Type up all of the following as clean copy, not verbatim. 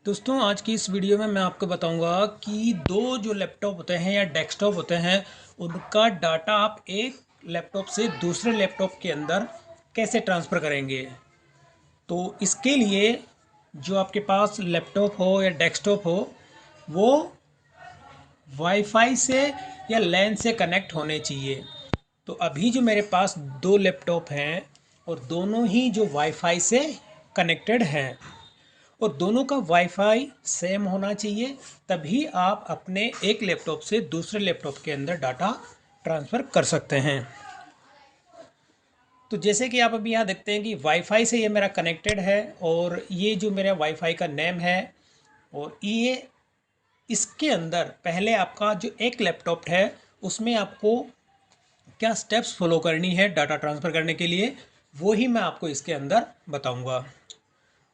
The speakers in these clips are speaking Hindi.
दोस्तों आज की इस वीडियो में मैं आपको बताऊंगा कि दो जो लैपटॉप होते हैं या डेस्कटॉप होते हैं उनका डाटा आप एक लैपटॉप से दूसरे लैपटॉप के अंदर कैसे ट्रांसफ़र करेंगे। तो इसके लिए जो आपके पास लैपटॉप हो या डेस्कटॉप हो वो वाईफाई से या लैन से कनेक्ट होने चाहिए। तो अभी जो मेरे पास दो लैपटॉप हैं और दोनों ही जो वाईफाई से कनेक्टेड हैं और दोनों का वाईफाई सेम होना चाहिए, तभी आप अपने एक लैपटॉप से दूसरे लैपटॉप के अंदर डाटा ट्रांसफ़र कर सकते हैं। तो जैसे कि आप अभी यहाँ देखते हैं कि वाईफाई से ये मेरा कनेक्टेड है और ये जो मेरा वाईफाई का नेम है और ये इसके अंदर पहले आपका जो एक लैपटॉप है उसमें आपको क्या स्टेप्स फॉलो करनी है डाटा ट्रांसफ़र करने के लिए, वो ही मैं आपको इसके अंदर बताऊंगा।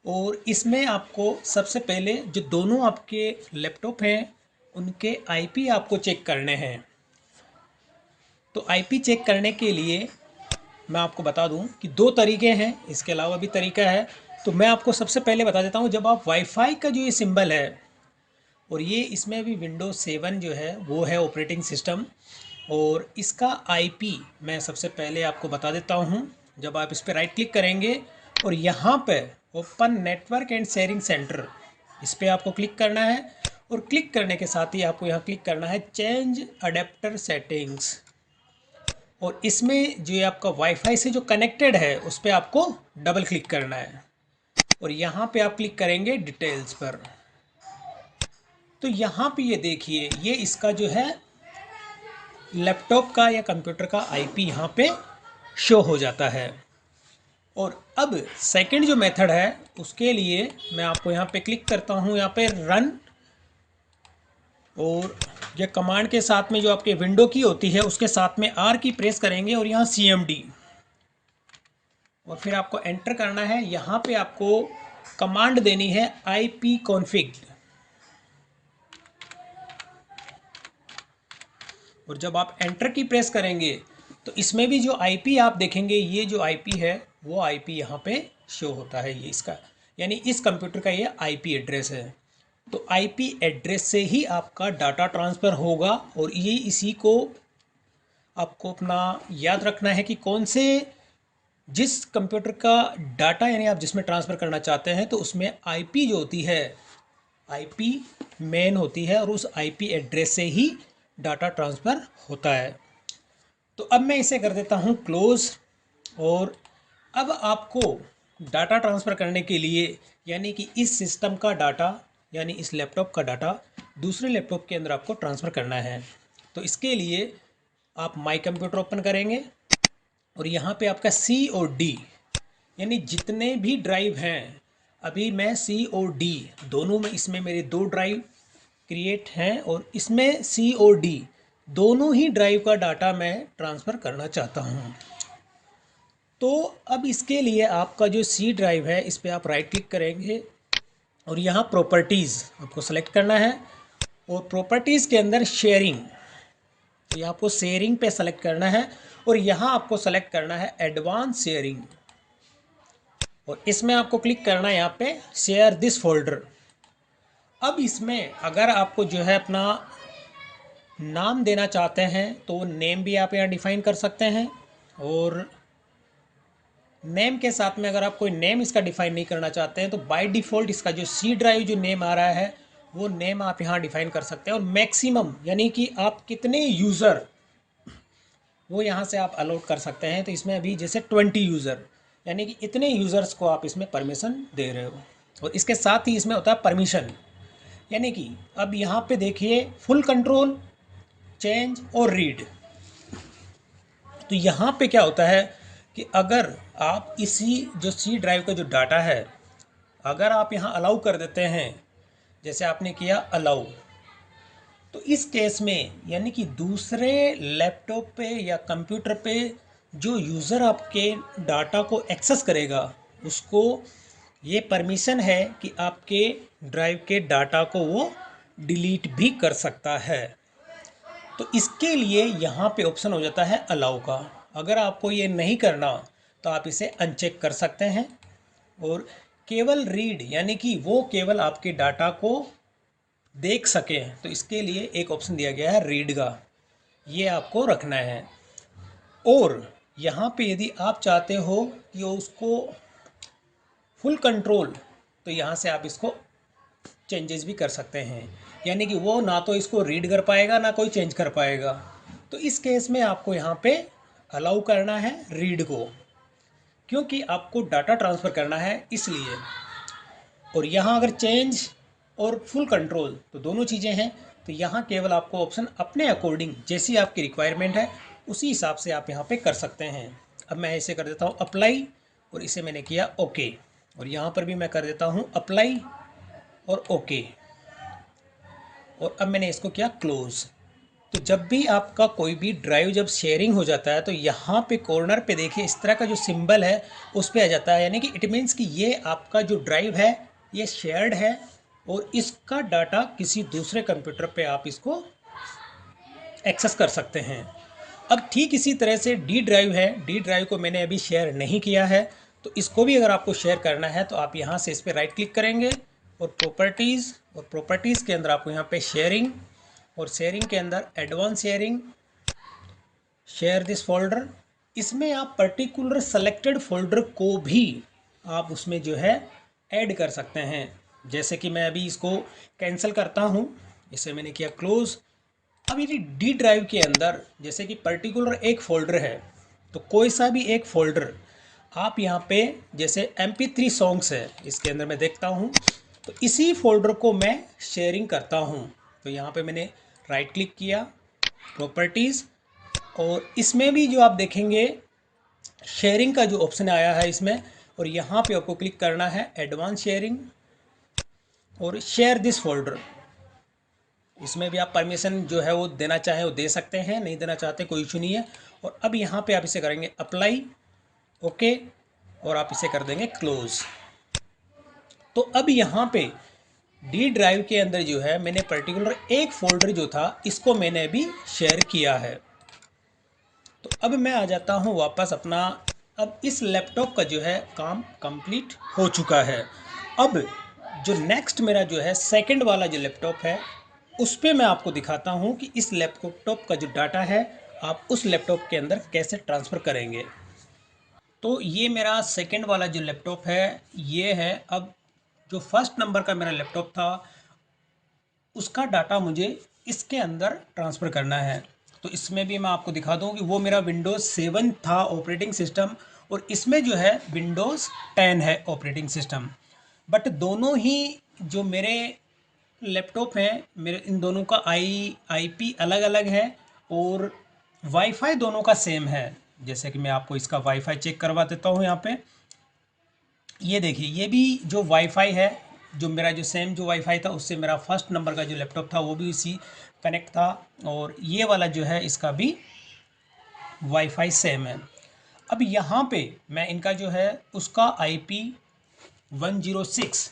और इसमें आपको सबसे पहले जो दोनों आपके लैपटॉप हैं उनके आईपी आपको चेक करने हैं। तो आईपी चेक करने के लिए मैं आपको बता दूं कि दो तरीके हैं, इसके अलावा भी तरीका है। तो मैं आपको सबसे पहले बता देता हूं, जब आप वाईफाई का जो ये सिंबल है और ये इसमें अभी विंडोज़ 7 जो है वो है ऑपरेटिंग सिस्टम, और इसका आईपी मैं सबसे पहले आपको बता देता हूं। जब आप इस पर राइट क्लिक करेंगे और यहाँ पे open network and sharing centre, इस पर आपको क्लिक करना है और क्लिक करने के साथ ही आपको यहाँ क्लिक करना है चेंज अडेप्टर सेटिंग्स, और इसमें जो ये आपका वाईफाई से जो कनेक्टेड है उस पर आपको डबल क्लिक करना है और यहाँ पे आप क्लिक करेंगे डिटेल्स पर। तो यहाँ पे ये देखिए, ये इसका जो है लैपटॉप का या कंप्यूटर का आईपी यहाँ पे शो हो जाता है। और अब सेकंड जो मेथड है उसके लिए मैं आपको यहाँ पे क्लिक करता हूँ, यहाँ पे रन, और ये कमांड के साथ में जो आपके विंडो की होती है उसके साथ में आर की प्रेस करेंगे और यहाँ CMD, और फिर आपको एंटर करना है। यहाँ पे आपको कमांड देनी है IP config, और जब आप एंटर की प्रेस करेंगे तो इसमें भी जो आईपी आप देखेंगे, ये जो आईपी है वो आईपी यहाँ पे शो होता है, ये इसका यानी इस कंप्यूटर का ये आईपी एड्रेस है। तो आईपी एड्रेस से ही आपका डाटा ट्रांसफ़र होगा, और ये इसी को आपको अपना याद रखना है कि कौन से जिस कंप्यूटर का डाटा यानी आप जिसमें ट्रांसफ़र करना चाहते हैं तो उसमें आईपी जो होती है, आईपी मेन होती है, और उस आईपी एड्रेस से ही डाटा ट्रांसफ़र होता है। तो अब मैं इसे कर देता हूँ क्लोज़, और अब आपको डाटा ट्रांसफ़र करने के लिए यानी कि इस सिस्टम का डाटा यानी इस लैपटॉप का डाटा दूसरे लैपटॉप के अंदर आपको ट्रांसफ़र करना है। तो इसके लिए आप माई कंप्यूटर ओपन करेंगे और यहाँ पे आपका COD यानी जितने भी ड्राइव हैं, अभी मैं COD दोनों में, इसमें मेरे दो ड्राइव क्रिएट हैं और इसमें COD दोनों ही ड्राइव का डाटा मैं ट्रांसफ़र करना चाहता हूँ। तो अब इसके लिए आपका जो C ड्राइव है इस पर आप राइट क्लिक करेंगे और यहाँ प्रॉपर्टीज़ आपको सेलेक्ट करना है, और प्रॉपर्टीज़ के अंदर शेयरिंग, ये आपको शेयरिंग पे सेलेक्ट करना है और यहाँ आपको सेलेक्ट करना है एडवांस शेयरिंग, और इसमें आपको क्लिक करना है यहाँ पे शेयर दिस फोल्डर। अब इसमें अगर आपको जो है अपना नाम देना चाहते हैं तो नेम भी आप यहाँ डिफ़ाइन कर सकते हैं, और नेम के साथ में अगर आप कोई नेम इसका डिफ़ाइन नहीं करना चाहते हैं तो बाय डिफ़ॉल्ट इसका जो C ड्राइव जो नेम आ रहा है वो नेम आप यहाँ डिफ़ाइन कर सकते हैं, और मैक्सिमम यानी कि आप कितने यूज़र वो यहाँ से आप अलाउड कर सकते हैं। तो इसमें अभी जैसे 20 यूज़र यानी कि इतने यूज़र्स को आप इसमें परमिशन दे रहे हो, और इसके साथ ही इसमें होता है परमिशन, यानी कि अब यहाँ पे देखिए फुल कंट्रोल, चेंज और रीड। तो यहाँ पे क्या होता है कि अगर आप इसी जो C ड्राइव का जो डाटा है अगर आप यहाँ अलाउ कर देते हैं, जैसे आपने किया अलाउ, तो इस केस में यानी कि दूसरे लैपटॉप पे या कंप्यूटर पे जो यूज़र आपके डाटा को एक्सेस करेगा उसको ये परमिशन है कि आपके ड्राइव के डाटा को वो डिलीट भी कर सकता है। तो इसके लिए यहाँ पे ऑप्शन हो जाता है अलाउ का। अगर आपको ये नहीं करना तो आप इसे अनचेक कर सकते हैं, और केवल रीड यानी कि वो केवल आपके डाटा को देख सके, तो इसके लिए एक ऑप्शन दिया गया है रीड का, ये आपको रखना है। और यहाँ पे यदि आप चाहते हो कि उसको फुल कंट्रोल, तो यहाँ से आप इसको चेंजेस भी कर सकते हैं, यानी कि वो ना तो इसको रीड कर पाएगा ना कोई चेंज कर पाएगा। तो इस केस में आपको यहाँ पे अलाउ करना है रीड को, क्योंकि आपको डाटा ट्रांसफ़र करना है इसलिए। और यहाँ अगर चेंज और फुल कंट्रोल तो दोनों चीज़ें हैं, तो यहाँ केवल आपको ऑप्शन अपने अकॉर्डिंग जैसी आपकी रिक्वायरमेंट है उसी हिसाब से आप यहाँ पे कर सकते हैं। अब मैं इसे कर देता हूँ अप्लाई, और इसे मैंने किया ओके, और यहाँ पर भी मैं कर देता हूँ अप्लाई और ओके, और अब मैंने इसको किया क्लोज। तो जब भी आपका कोई भी ड्राइव जब शेयरिंग हो जाता है तो यहाँ पे कॉर्नर पे देखिए इस तरह का जो सिंबल है उस पे आ जाता है, यानी कि इट मीन्स कि ये आपका जो ड्राइव है ये शेयर्ड है और इसका डाटा किसी दूसरे कंप्यूटर पे आप इसको एक्सेस कर सकते हैं। अब ठीक इसी तरह से डी ड्राइव है, डी ड्राइव को मैंने अभी शेयर नहीं किया है, तो इसको भी अगर आपको शेयर करना है तो आप यहाँ से इस पर राइट क्लिक करेंगे और प्रॉपर्टीज़, और प्रॉपर्टीज़ के अंदर आपको यहाँ पे शेयरिंग, और शेयरिंग के अंदर advance sharing, share this folder, इसमें आप पर्टिकुलर सेलेक्टेड फोल्डर को भी आप उसमें जो है ऐड कर सकते हैं। जैसे कि मैं अभी इसको कैंसिल करता हूँ, इसे मैंने किया क्लोज। अब यदि डी ड्राइव के अंदर जैसे कि पर्टिकुलर एक फ़ोल्डर है, तो कोई सा भी एक फ़ोल्डर आप यहाँ पे, जैसे MP3 सॉन्ग्स है इसके अंदर मैं देखता हूँ, तो इसी फोल्डर को मैं शेयरिंग करता हूँ। तो यहाँ पे मैंने राइट क्लिक किया, प्रॉपर्टीज़, और इसमें भी जो आप देखेंगे शेयरिंग का जो ऑप्शन आया है इसमें, और यहाँ पे आपको क्लिक करना है एडवांस शेयरिंग और शेयर दिस फोल्डर। इसमें भी आप परमिशन जो है वो देना चाहें वो दे सकते हैं, नहीं देना चाहते कोई इशू नहीं है। और अब यहाँ पे आप इसे करेंगे अप्लाई, ओके, और आप इसे कर देंगे क्लोज। तो अब यहाँ पे डी ड्राइव के अंदर जो है मैंने पर्टिकुलर एक फोल्डर जो था इसको मैंने अभी शेयर किया है। तो अब मैं आ जाता हूँ वापस अपना, अब इस लैपटॉप का जो है काम कंप्लीट हो चुका है। अब जो नेक्स्ट मेरा जो है सेकंड वाला जो लैपटॉप है उस पर मैं आपको दिखाता हूँ कि इस लैपटॉप का जो डाटा है आप उस लैपटॉप के अंदर कैसे ट्रांसफ़र करेंगे। तो ये मेरा सेकंड वाला जो लैपटॉप है ये है। अब जो फर्स्ट नंबर का मेरा लैपटॉप था उसका डाटा मुझे इसके अंदर ट्रांसफ़र करना है। तो इसमें भी मैं आपको दिखा दूँ कि वो मेरा विंडोज़ 7 था ऑपरेटिंग सिस्टम, और इसमें जो है विंडोज़ 10 है ऑपरेटिंग सिस्टम। बट दोनों ही जो मेरे लैपटॉप हैं, मेरे इन दोनों का IP अलग अलग है, और वाईफाई दोनों का सेम है। जैसे कि मैं आपको इसका वाईफाई चेक करवा देता हूँ यहाँ पे। ये देखिए ये भी जो वाईफाई है, जो मेरा जो सेम जो वाईफाई था उससे मेरा फर्स्ट नंबर का जो लैपटॉप था वो भी इसी कनेक्ट था, और ये वाला जो है इसका भी वाईफाई सेम है। अब यहाँ पे मैं इनका जो है उसका IP 106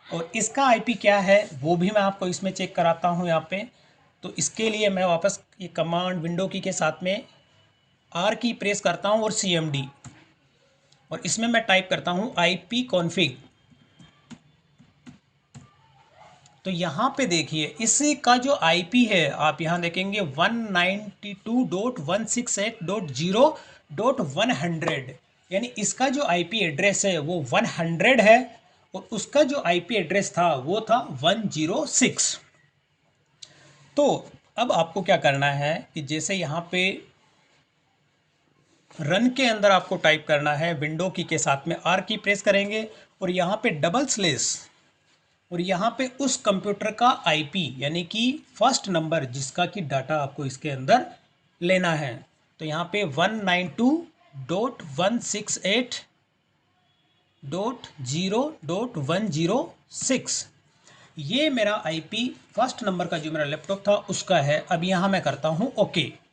और इसका IP क्या है वो भी मैं आपको इसमें चेक कराता हूँ यहाँ पे। तो इसके लिए मैं वापस ये कमांड विंडो की के साथ में R की प्रेस करता हूँ और CMD, और इसमें मैं टाइप करता हूँ IP कॉन्फ़िग। तो यहाँ पे देखिए इसका जो IP है आप यहाँ देखेंगे 192.168.0.100, यानी इसका जो IP एड्रेस है वो 100 है, और उसका जो IP एड्रेस था वो था 106। तो अब आपको क्या करना है कि जैसे यहाँ पे रन के अंदर आपको टाइप करना है विंडो की के साथ में R की प्रेस करेंगे, और यहाँ पे डबल स्लेस, और यहाँ पे उस कंप्यूटर का IP यानी कि फर्स्ट नंबर जिसका कि डाटा आपको इसके अंदर लेना है। तो यहाँ पे 192.168.0.106 ये मेरा IP फर्स्ट नंबर का जो मेरा लैपटॉप था उसका है। अब यहाँ मैं करता हूँ ओके।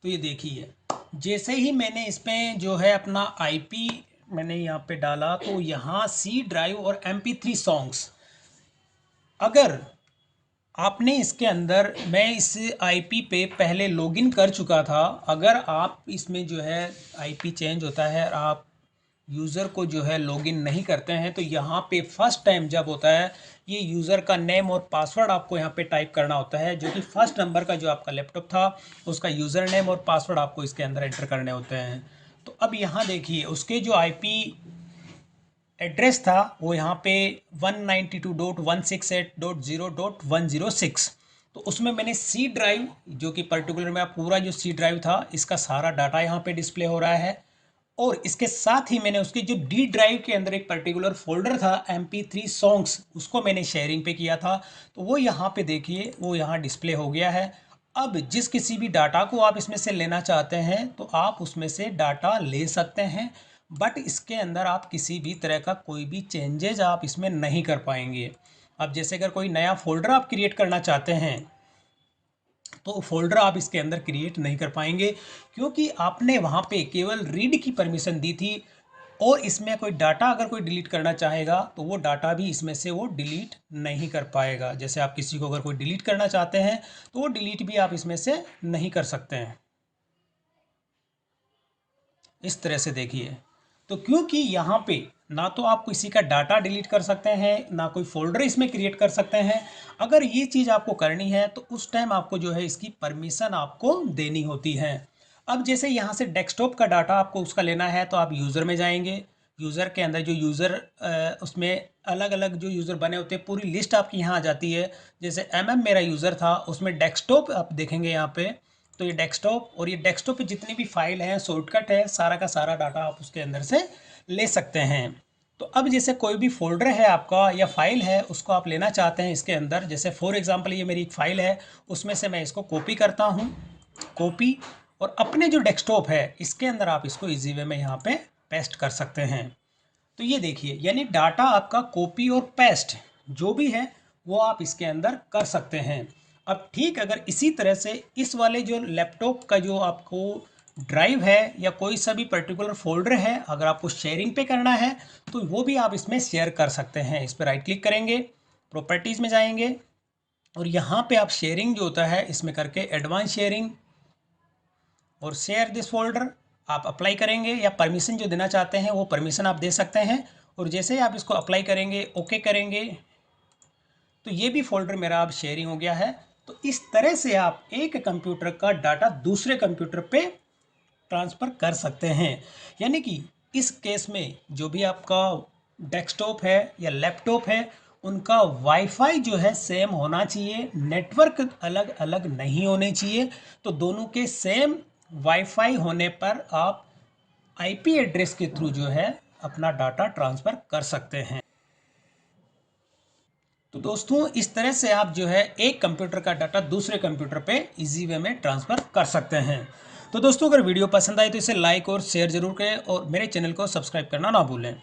तो ये देखिए, जैसे ही मैंने इसमें जो है अपना आईपी मैंने यहाँ पे डाला, तो यहाँ सी ड्राइव और MP3 सॉन्ग्स, अगर आपने इसके अंदर, मैं इस आईपी पे पहले लॉगिन कर चुका था, अगर आप इसमें जो है आईपी चेंज होता है और आप यूज़र को जो है लॉगिन नहीं करते हैं, तो यहाँ पे फर्स्ट टाइम जब होता है, ये यूज़र का नेम और पासवर्ड आपको यहाँ पे टाइप करना होता है, जो कि फर्स्ट नंबर का जो आपका लैपटॉप था उसका यूज़र नेम और पासवर्ड आपको इसके अंदर एंटर करने होते हैं। तो अब यहाँ देखिए, उसके जो आईपी एड्रेस था वो यहाँ पे 192.168.0.106, तो उसमें मैंने सी ड्राइव, जो कि पर्टिकुलर में पूरा जो सी ड्राइव था इसका सारा डाटा यहाँ पे डिस्प्ले हो रहा है, और इसके साथ ही मैंने उसके जो डी ड्राइव के अंदर एक पर्टिकुलर फोल्डर था MP3 सॉन्ग्स, उसको मैंने शेयरिंग पे किया था, तो वो यहाँ पे देखिए वो यहाँ डिस्प्ले हो गया है। अब जिस किसी भी डाटा को आप इसमें से लेना चाहते हैं तो आप उसमें से डाटा ले सकते हैं, बट इसके अंदर आप किसी भी तरह का कोई भी चेंजेज आप इसमें नहीं कर पाएंगे। अब जैसे अगर कोई नया फोल्डर आप क्रिएट करना चाहते हैं तो फोल्डर आप इसके अंदर क्रिएट नहीं कर पाएंगे, क्योंकि आपने वहाँ पे केवल रीड की परमिशन दी थी, और इसमें कोई डाटा अगर कोई डिलीट करना चाहेगा तो वो डाटा भी इसमें से वो डिलीट नहीं कर पाएगा। जैसे आप किसी को अगर कोई डिलीट करना चाहते हैं तो वो डिलीट भी आप इसमें से नहीं कर सकते हैं। इस तरह से देखिए, तो क्योंकि यहाँ पे ना तो आप किसी का डाटा डिलीट कर सकते हैं, ना कोई फोल्डर इसमें क्रिएट कर सकते हैं। अगर ये चीज़ आपको करनी है तो उस टाइम आपको जो है इसकी परमिशन आपको देनी होती है। अब जैसे यहाँ से डेस्कटॉप का डाटा आपको उसका लेना है, तो आप यूज़र में जाएंगे, यूज़र के अंदर जो यूज़र उसमें अलग अलग जो यूज़र बने होते हैं पूरी लिस्ट आपकी यहाँ आ जाती है। जैसे मेरा यूज़र था, उसमें डेस्कटॉप आप देखेंगे यहाँ पे, तो ये डेस्कटॉप, और ये डेस्कटॉप पे जितनी भी फाइल हैं, शॉर्टकट है, सारा का सारा डाटा आप उसके अंदर से ले सकते हैं। तो अब जैसे कोई भी फोल्डर है आपका या फाइल है, उसको आप लेना चाहते हैं इसके अंदर, जैसे फॉर एग्जांपल ये मेरी एक फ़ाइल है, उसमें से मैं इसको कॉपी करता हूँ, कॉपी, और अपने जो डेस्कटॉप है इसके अंदर आप इसको ईजी वे में यहाँ पे पेस्ट कर सकते हैं। तो ये देखिए, यानी डाटा आपका कॉपी और पेस्ट जो भी है वो आप इसके अंदर कर सकते हैं। अब ठीक अगर इसी तरह से इस वाले जो लैपटॉप का जो आपको ड्राइव है या कोई सा भी पर्टिकुलर फोल्डर है, अगर आपको शेयरिंग पे करना है तो वो भी आप इसमें शेयर कर सकते हैं। इस पर राइट क्लिक करेंगे, प्रॉपर्टीज़ में जाएंगे, और यहाँ पे आप शेयरिंग जो होता है इसमें करके एडवांस शेयरिंग और शेयर दिस फोल्डर आप अप्लाई करेंगे, या परमिशन जो देना चाहते हैं वो परमिशन आप दे सकते हैं। और जैसे ही आप इसको अप्लाई करेंगे, ओके करेंगे, तो ये भी फोल्डर मेरा अब शेयरिंग हो गया है। तो इस तरह से आप एक कंप्यूटर का डाटा दूसरे कंप्यूटर पे ट्रांसफ़र कर सकते हैं। यानी कि इस केस में जो भी आपका डेस्कटॉप है या लैपटॉप है, उनका वाईफाई जो है सेम होना चाहिए, नेटवर्क अलग अलग नहीं होने चाहिए। तो दोनों के सेम वाईफाई होने पर आप आईपी एड्रेस के थ्रू जो है अपना डाटा ट्रांसफ़र कर सकते हैं। तो दोस्तों, इस तरह से आप जो है एक कंप्यूटर का डाटा दूसरे कंप्यूटर पे इजी वे में ट्रांसफ़र कर सकते हैं। तो दोस्तों, अगर वीडियो पसंद आए तो इसे लाइक और शेयर ज़रूर करें, और मेरे चैनल को सब्सक्राइब करना ना भूलें।